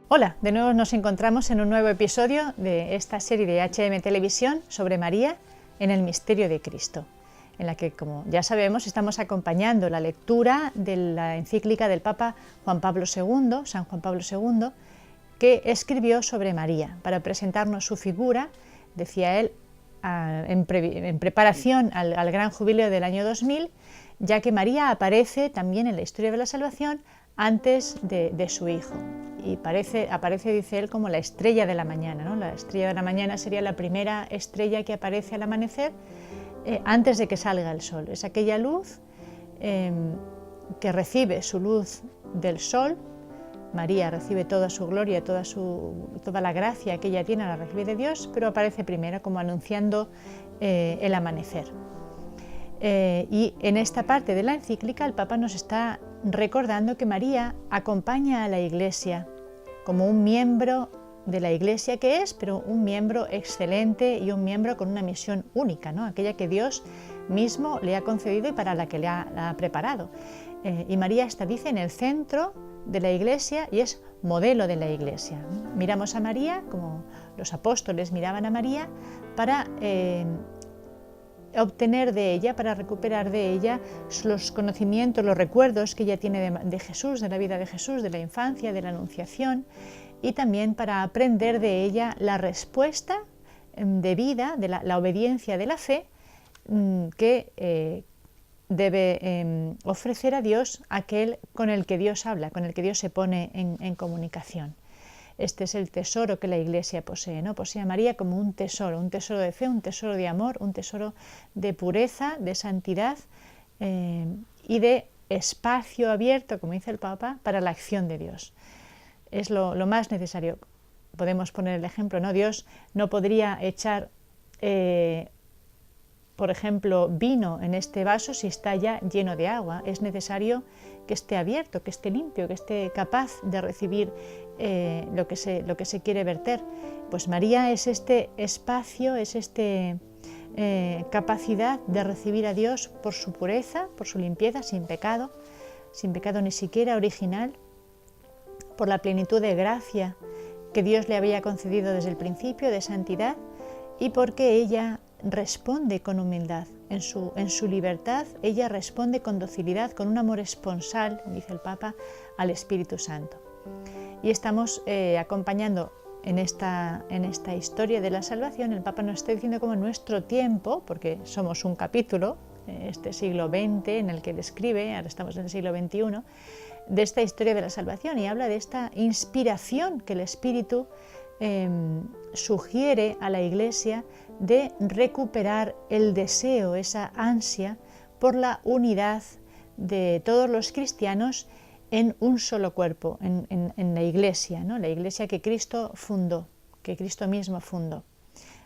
Hola, de nuevo nos encontramos en un nuevo episodio de esta serie de HM Televisión sobre María en el misterio de Cristo, en la que, como ya sabemos, estamos acompañando la lectura de la encíclica del Papa Juan Pablo II, San Juan Pablo II, que escribió sobre María para presentarnos su figura, decía él, en preparación al gran jubileo del año 2000, ya que María aparece también en la historia de la salvación antes de su hijo. Y aparece, dice él, como la estrella de la mañana, ¿no? La estrella de la mañana sería la primera estrella que aparece al amanecer antes de que salga el sol. Es aquella luz que recibe su luz del sol. María recibe toda su gloria, toda la gracia que ella tiene, la recibe de Dios, pero aparece primero como anunciando el amanecer. Y en esta parte de la encíclica el Papa nos está recordando que María acompaña a la Iglesia como un miembro de la Iglesia que es, pero un miembro excelente y un miembro con una misión única, ¿no? Aquella que Dios mismo le ha concedido y para la que la ha preparado. Y María está, dice, en el centro de la Iglesia y es modelo de la Iglesia. Miramos a María como los apóstoles miraban a María para obtener de ella, para recuperar de ella los conocimientos, los recuerdos que ella tiene de Jesús, de la vida de Jesús, de la infancia, de la Anunciación, y también para aprender de ella la respuesta de vida, de la obediencia de la fe que debe ofrecer a Dios aquel con el que Dios habla, con el que Dios se pone en comunicación. Este es el tesoro que la Iglesia posee, ¿no? Posee a María como un tesoro de fe, un tesoro de amor, un tesoro de pureza, de santidad y de espacio abierto, como dice el Papa, para la acción de Dios. Es lo más necesario. Podemos poner el ejemplo, ¿no? Dios no podría echar, por ejemplo, vino en este vaso si está ya lleno de agua. Es necesario que esté abierto, que esté limpio, que esté capaz de recibir lo que se quiere verter. Pues María es este espacio, es esta capacidad de recibir a Dios por su pureza, por su limpieza, sin pecado ni siquiera original, por la plenitud de gracia que Dios le había concedido desde el principio, de santidad, y porque ella responde con humildad. En su libertad, ella responde con docilidad, con un amor esponsal, dice el Papa, al Espíritu Santo. Y estamos acompañando en esta historia de la salvación. El Papa nos está diciendo cómo en nuestro tiempo, porque somos un capítulo, este siglo XX en el que él escribe, ahora estamos en el siglo XXI, de esta historia de la salvación, y habla de esta inspiración que el Espíritu sugiere a la Iglesia de recuperar el deseo, esa ansia por la unidad de todos los cristianos en un solo cuerpo, en la Iglesia, ¿no? La Iglesia que Cristo fundó, que Cristo mismo fundó.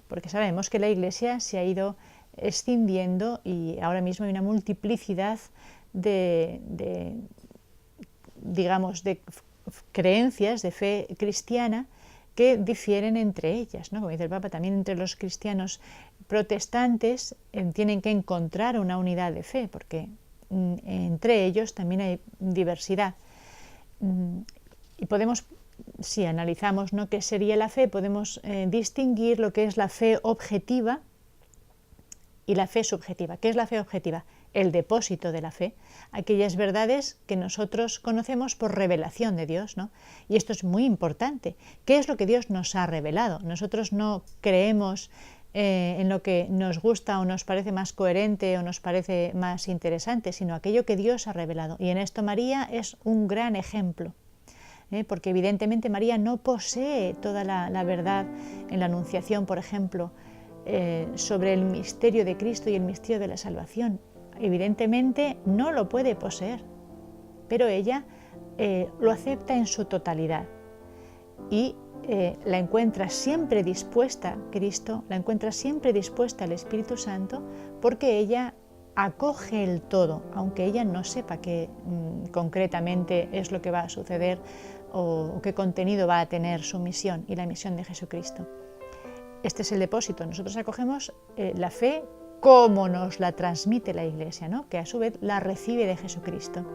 Porque sabemos que la Iglesia se ha ido escindiendo y ahora mismo hay una multiplicidad de creencias, de fe cristiana, que difieren entre ellas, ¿no? Como dice el Papa, también entre los cristianos protestantes tienen que encontrar una unidad de fe, porque entre ellos también hay diversidad. Y podemos, si analizamos, ¿no?, qué sería la fe, podemos distinguir lo que es la fe objetiva y la fe subjetiva. ¿Qué es la fe objetiva? El depósito de la fe, aquellas verdades que nosotros conocemos por revelación de Dios, ¿no? Y esto es muy importante. ¿Qué es lo que Dios nos ha revelado? Nosotros no creemos en lo que nos gusta o nos parece más coherente o nos parece más interesante, sino aquello que Dios ha revelado. Y en esto María es un gran ejemplo, porque evidentemente María no posee toda la verdad en la Anunciación, por ejemplo, sobre el misterio de Cristo y el misterio de la salvación. Evidentemente no lo puede poseer, pero ella lo acepta en su totalidad y la encuentra siempre dispuesta, Cristo la encuentra siempre dispuesta al Espíritu Santo, porque ella acoge el todo, aunque ella no sepa qué concretamente es lo que va a suceder o qué contenido va a tener su misión y la misión de Jesucristo. Este es el depósito. Nosotros acogemos la fe como nos la transmite la Iglesia, ¿no? Que a su vez la recibe de Jesucristo.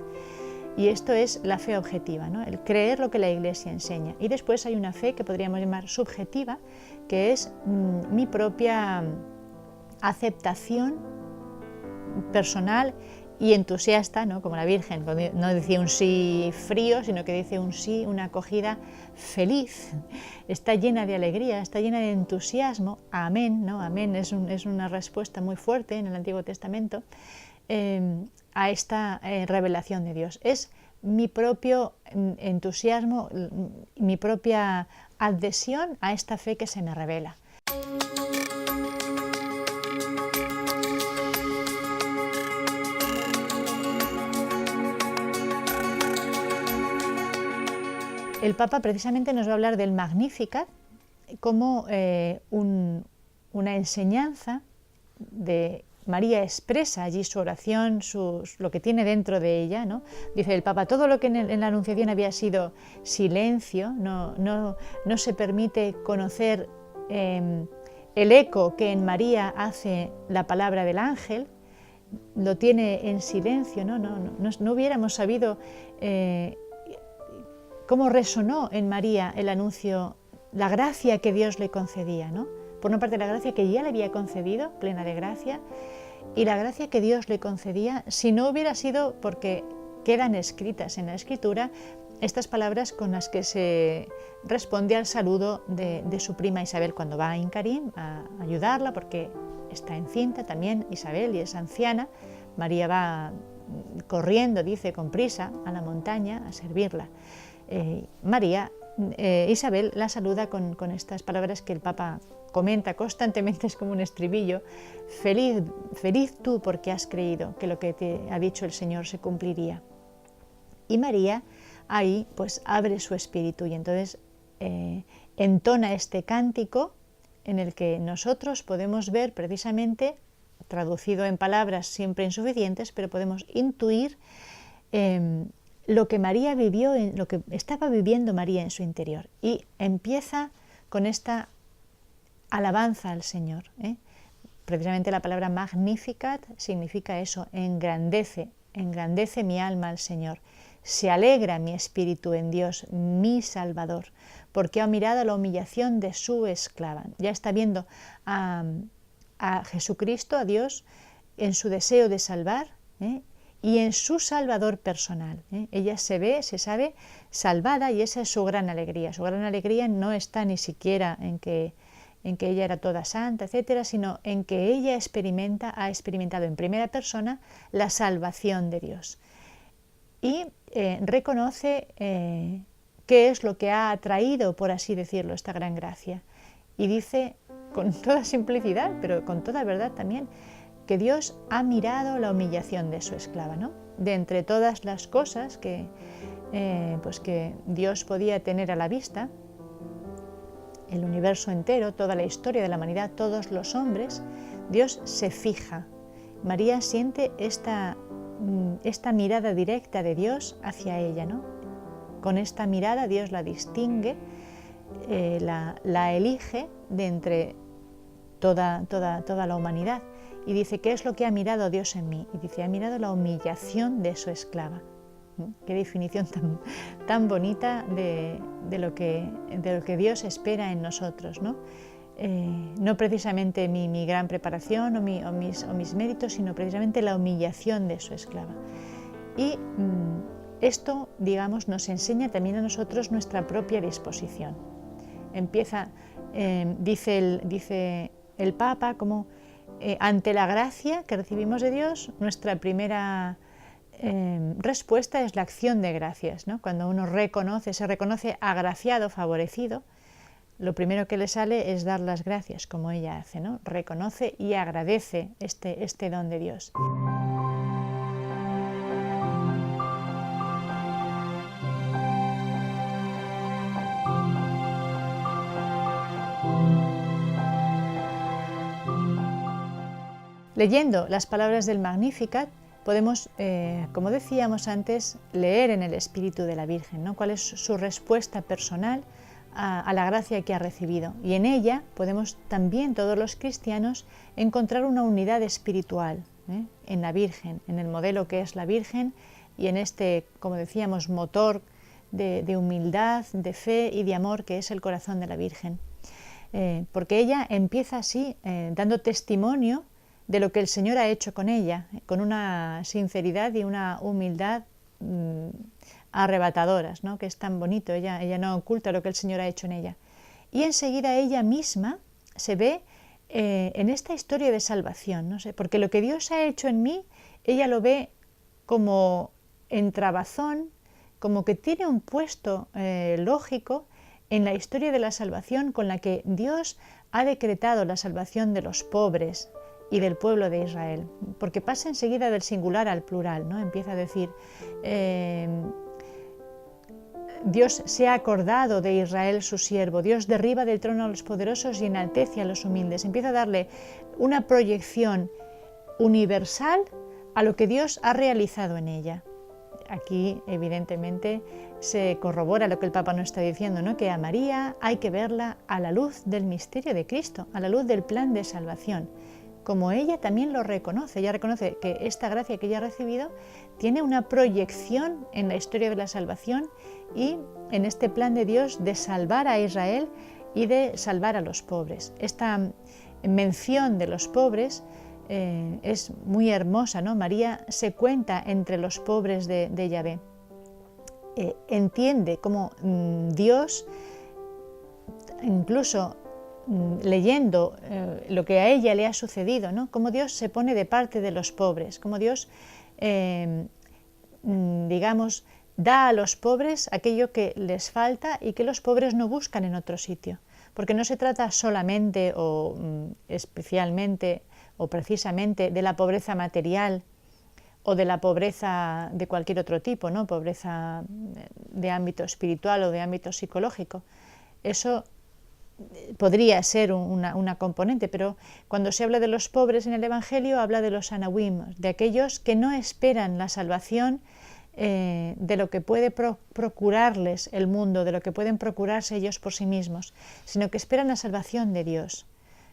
Y esto es la fe objetiva, ¿no? El creer lo que la Iglesia enseña. Y después hay una fe que podríamos llamar subjetiva, que es mi propia aceptación personal y entusiasta, ¿no? Como la Virgen, no decía un sí frío, sino que dice un sí, una acogida feliz. Está llena de alegría, está llena de entusiasmo. Amén, ¿no? Amén es una respuesta muy fuerte en el Antiguo Testamento a esta revelación de Dios. Es mi propio entusiasmo, mi propia adhesión a esta fe que se me revela. El Papa precisamente nos va a hablar del Magnificat como una enseñanza de María expresa allí su oración, lo que tiene dentro de ella, ¿no? Dice el Papa, todo lo que en la Anunciación había sido silencio, no se permite conocer el eco que en María hace la palabra del ángel, lo tiene en silencio, no hubiéramos sabido cómo resonó en María el anuncio, la gracia que Dios le concedía, ¿no? Por una parte la gracia que ya le había concedido, plena de gracia, y la gracia que Dios le concedía si no hubiera sido porque quedan escritas en la Escritura estas palabras con las que se responde al saludo de su prima Isabel cuando va a Incarim a ayudarla porque está encinta también Isabel y es anciana. María va corriendo, dice, con prisa a la montaña a servirla. Isabel la saluda con estas palabras que el Papa comenta constantemente, es como un estribillo: feliz tú porque has creído que lo que te ha dicho el Señor se cumpliría. Y María ahí pues abre su espíritu y entonces entona este cántico en el que nosotros podemos ver precisamente, traducido en palabras siempre insuficientes, pero podemos intuir lo que María vivió, lo que estaba viviendo María en su interior. Y empieza con esta alabanza al Señor. Precisamente la palabra Magnificat significa eso, engrandece mi alma al Señor. Se alegra mi espíritu en Dios, mi Salvador, porque ha mirado la humillación de su esclava. Ya está viendo a Jesucristo, a Dios, en su deseo de salvar, y en su Salvador personal. Ella se sabe salvada y esa es su gran alegría. Su gran alegría no está ni siquiera en que ella era toda santa, etcétera, sino en que ella ha experimentado en primera persona la salvación de Dios. Y reconoce qué es lo que ha atraído, por así decirlo, esta gran gracia. Y dice con toda simplicidad, pero con toda verdad también, que Dios ha mirado la humillación de su esclava, ¿no? De entre todas las cosas que Dios podía tener a la vista, el universo entero, toda la historia de la humanidad, todos los hombres, Dios se fija. María siente esta mirada directa de Dios hacia ella, ¿no? Con esta mirada Dios la distingue, la elige de entre toda la humanidad. Y dice, ¿qué es lo que ha mirado Dios en mí? Y dice, ha mirado la humillación de su esclava. Qué definición tan bonita de lo que Dios espera en nosotros, ¿no? No precisamente mi gran preparación o mis méritos, sino precisamente la humillación de su esclava. Y esto, digamos, nos enseña también a nosotros nuestra propia disposición. Dice el Papa, como ante la gracia que recibimos de Dios, nuestra primera respuesta es la acción de gracias, ¿no? Cuando uno se reconoce agraciado, favorecido, lo primero que le sale es dar las gracias, como ella hace, ¿no? Reconoce y agradece este don de Dios. Leyendo las palabras del Magnificat, podemos, como decíamos antes, leer en el espíritu de la Virgen, ¿no? Cuál es su respuesta personal a la gracia que ha recibido. Y en ella podemos también, todos los cristianos, encontrar una unidad espiritual, en la Virgen, en el modelo que es la Virgen y en este, como decíamos, motor de humildad, de fe y de amor que es el corazón de la Virgen. Porque ella empieza así, dando testimonio de lo que el Señor ha hecho con ella, con una sinceridad y una humildad arrebatadoras, ¿no? Que es tan bonito. Ella no oculta lo que el Señor ha hecho en ella. Y enseguida ella misma se ve en esta historia de salvación, no sé, porque lo que Dios ha hecho en mí, ella lo ve como entrabazón, como que tiene un puesto lógico en la historia de la salvación con la que Dios ha decretado la salvación de los pobres y del pueblo de Israel, porque pasa enseguida del singular al plural, ¿no? Empieza a decir, Dios se ha acordado de Israel su siervo, Dios derriba del trono a los poderosos y enaltece a los humildes. Empieza a darle una proyección universal a lo que Dios ha realizado en ella. Aquí, evidentemente, se corrobora lo que el Papa nos está diciendo, ¿no? Que a María hay que verla a la luz del misterio de Cristo, a la luz del plan de salvación. Como ella también lo reconoce, ella reconoce que esta gracia que ella ha recibido tiene una proyección en la historia de la salvación y en este plan de Dios de salvar a Israel y de salvar a los pobres. Esta mención de los pobres es muy hermosa, ¿no? María se cuenta entre los pobres de Yahvé. Entiende cómo Dios, incluso leyendo lo que a ella le ha sucedido, ¿no? Cómo Dios se pone de parte de los pobres, cómo Dios, digamos, da a los pobres aquello que les falta y que los pobres no buscan en otro sitio. Porque no se trata solamente o especialmente o precisamente de la pobreza material o de la pobreza de cualquier otro tipo, ¿no? Pobreza de ámbito espiritual o de ámbito psicológico. Eso podría ser una componente, pero cuando se habla de los pobres en el Evangelio, habla de los anawim, de aquellos que no esperan la salvación de lo que puede procurarles el mundo, de lo que pueden procurarse ellos por sí mismos, sino que esperan la salvación de Dios.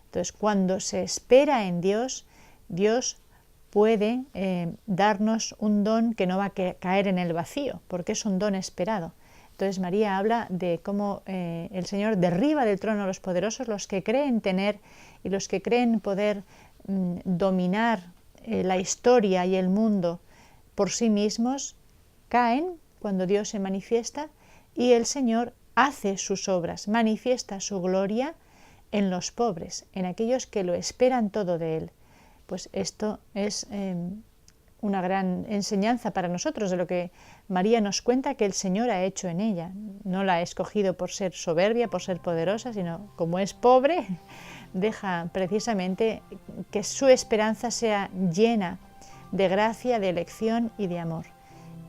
Entonces, cuando se espera en Dios, Dios puede darnos un don que no va a caer en el vacío, porque es un don esperado. Entonces María habla de cómo el Señor derriba del trono a los poderosos, los que creen tener y los que creen poder dominar la historia y el mundo por sí mismos, caen cuando Dios se manifiesta y el Señor hace sus obras, manifiesta su gloria en los pobres, en aquellos que lo esperan todo de Él. Pues esto es una gran enseñanza para nosotros de lo que María nos cuenta que el Señor ha hecho en ella. No la ha escogido por ser soberbia, por ser poderosa, sino como es pobre, deja precisamente que su esperanza sea llena de gracia, de elección y de amor.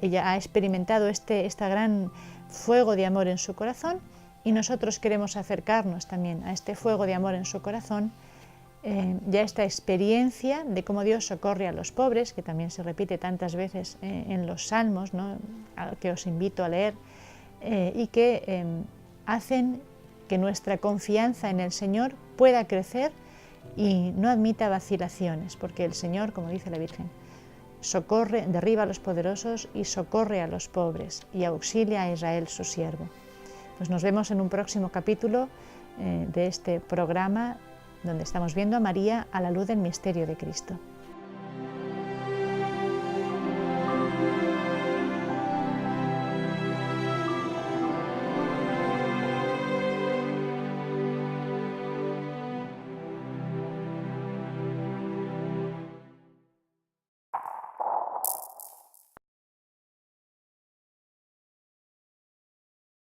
Ella ha experimentado este gran fuego de amor en su corazón y nosotros queremos acercarnos también a este fuego de amor en su corazón, ya esta experiencia de cómo Dios socorre a los pobres, que también se repite tantas veces en los salmos, ¿no? Que os invito a leer, y que hacen que nuestra confianza en el Señor pueda crecer y no admita vacilaciones, porque el Señor, como dice la Virgen, socorre, derriba a los poderosos y socorre a los pobres y auxilia a Israel su siervo. Pues nos vemos en un próximo capítulo de este programa donde estamos viendo a María a la luz del misterio de Cristo.